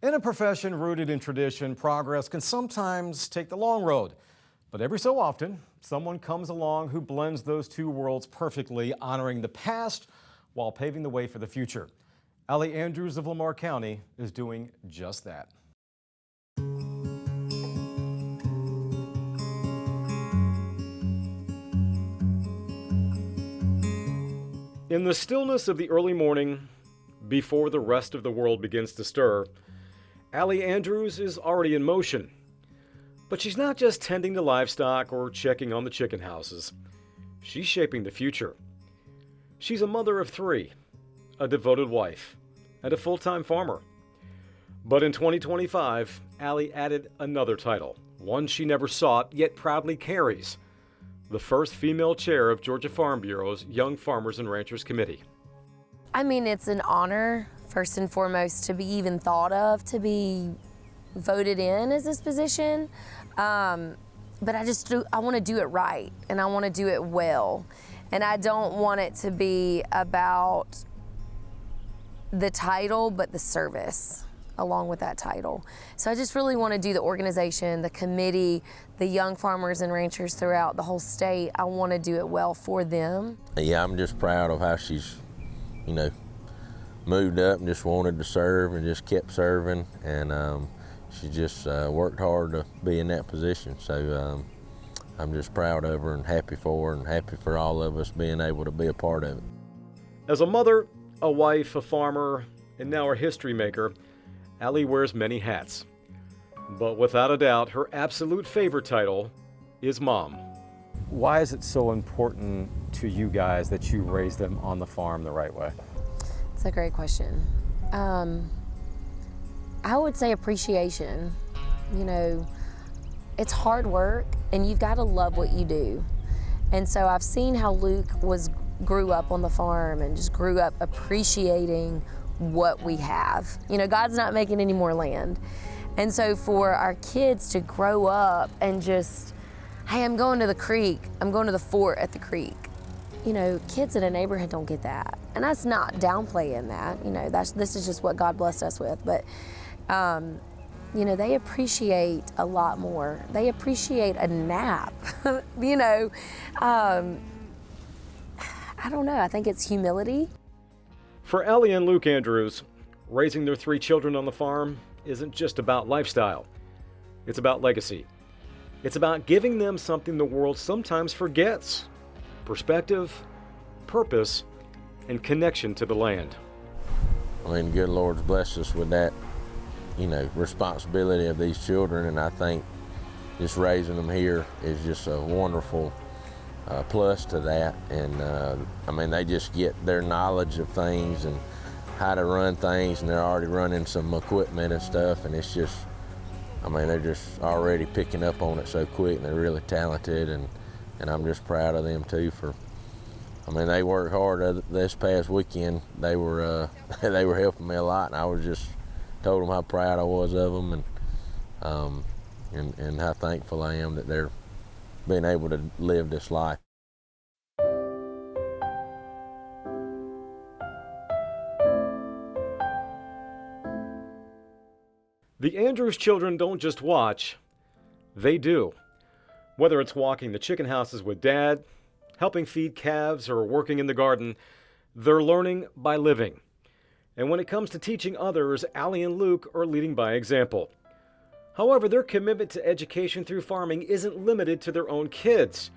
In a profession rooted in tradition, progress can sometimes take the long road. But every so often, someone comes along who blends those two worlds perfectly, honoring the past while paving the way for the future. Allie Andrews of Lamar County is doing just that. In the stillness of the early morning, before the rest of the world begins to stir, Allie Andrews is already in motion. But she's not just tending to livestock or checking on the chicken houses. She's shaping the future. She's a mother of 3, a devoted wife, and a full-time farmer. But in 2025, Allie added another title, one she never sought yet proudly carries: the first female chair of Georgia Farm Bureau's Young Farmers and Ranchers Committee. I mean, it's an honor, first and foremost, to be even thought of, to be voted in as this position. But I want to do it right, and I want to do it well. And I don't want it to be about the title, but the service along with that title. So I just really want to do the organization, the committee, the young farmers and ranchers throughout the whole state. I want to do it well for them. Yeah, I'm just proud of how she's, moved up and just wanted to serve and just kept serving. And she just worked hard to be in that position. So I'm just proud of her and happy for her and happy for all of us being able to be a part of it. As a mother, a wife, a farmer, and now a history maker, Allie wears many hats. But without a doubt, her absolute favorite title is mom. Why is it so important to you guys that you raise them on the farm the right way? It's a great question. I would say appreciation. It's hard work, and you've got to love what you do. And so I've seen how Luke grew up on the farm and just grew up appreciating what we have. God's not making any more land. And so for our kids to grow up and just, hey, I'm going to the creek, I'm going to the fort at the creek. Kids in a neighborhood don't get that. And that's not downplaying that. This is just what God blessed us with. But, they appreciate a lot more. They appreciate a nap. I don't know. I think it's humility. For Allie and Luke Andrews, raising their 3 children on the farm isn't just about lifestyle. It's about legacy. It's about giving them something the world sometimes forgets: perspective, purpose, and connection to the land. The good Lord's blessed us with that, responsibility of these children, and I think just raising them here is just a wonderful plus to that. And they just get their knowledge of things and how to run things, and they're already running some equipment and stuff, and it's just, they're just already picking up on it so quick, and they're really talented, and I'm just proud of them too they worked hard. This past weekend, they were helping me a lot, and I was just told them how proud I was of them, and how thankful I am that they're being able to live this life. The Andrews children don't just watch, they do. Whether it's walking the chicken houses with Dad, helping feed calves, or working in the garden, they're learning by living. And when it comes to teaching others, Allie and Luke are leading by example. However, their commitment to education through farming isn't limited to their own kids.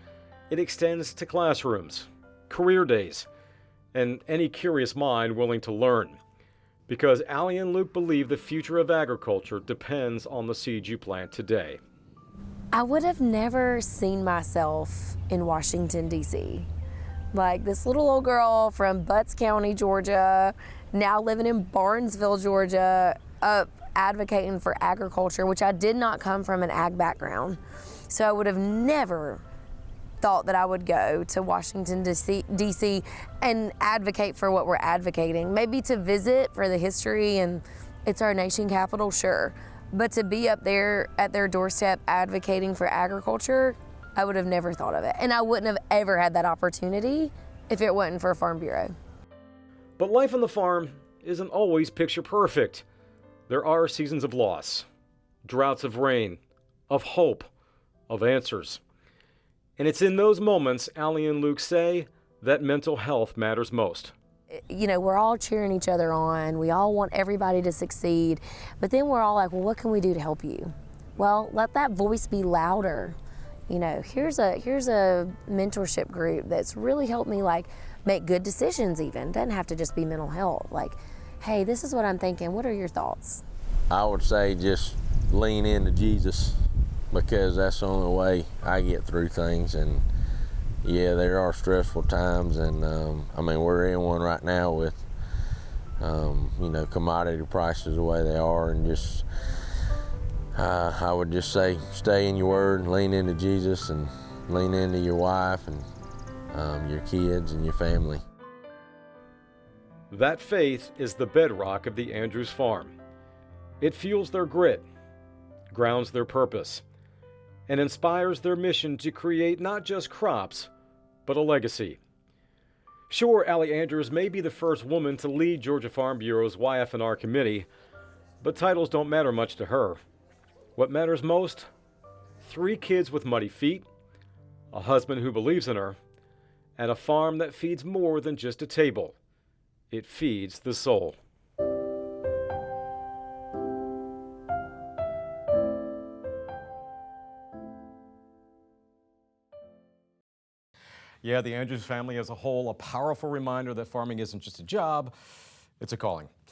It extends to classrooms, career days, and any curious mind willing to learn. Because Allie and Luke believe the future of agriculture depends on the seeds you plant today. I would have never seen myself in Washington, D.C. Like this little old girl from Butts County, Georgia, now living in Barnesville, Georgia, advocating for agriculture, which I did not come from an ag background. So I would have never thought that I would go to Washington, D.C. and advocate for what we're advocating. Maybe to visit for the history, and it's our nation capital, sure. But to be up there at their doorstep advocating for agriculture, I would have never thought of it. And I wouldn't have ever had that opportunity if it wasn't for Farm Bureau. But life on the farm isn't always picture perfect. There are seasons of loss, droughts of rain, of hope, of answers. And it's in those moments, Allie and Luke say, that mental health matters most. You know, we're all cheering each other on. We all want everybody to succeed. But then we're all like, well, what can we do to help you? Well, let that voice be louder. You know, here's a mentorship group that's really helped me like make good decisions even. Doesn't have to just be mental health. Like, hey, this is what I'm thinking. What are your thoughts? I would say just lean into Jesus, because that's the only way I get through things. And yeah, there are stressful times, and I mean, we're in one right now with you know, commodity prices the way they are, and just I would just say stay in your word and lean into Jesus and lean into your wife and your kids and your family. That faith is the bedrock of the Andrews farm. It fuels their grit, grounds their purpose, and inspires their mission to create not just crops, but a legacy. Sure, Allie Andrews may be the first woman to lead Georgia Farm Bureau's YF&R committee, but titles don't matter much to her. What matters most? 3 kids with muddy feet, a husband who believes in her, and a farm that feeds more than just a table. It feeds the soul. Yeah, the Andrews family as a whole, a powerful reminder that farming isn't just a job, it's a calling.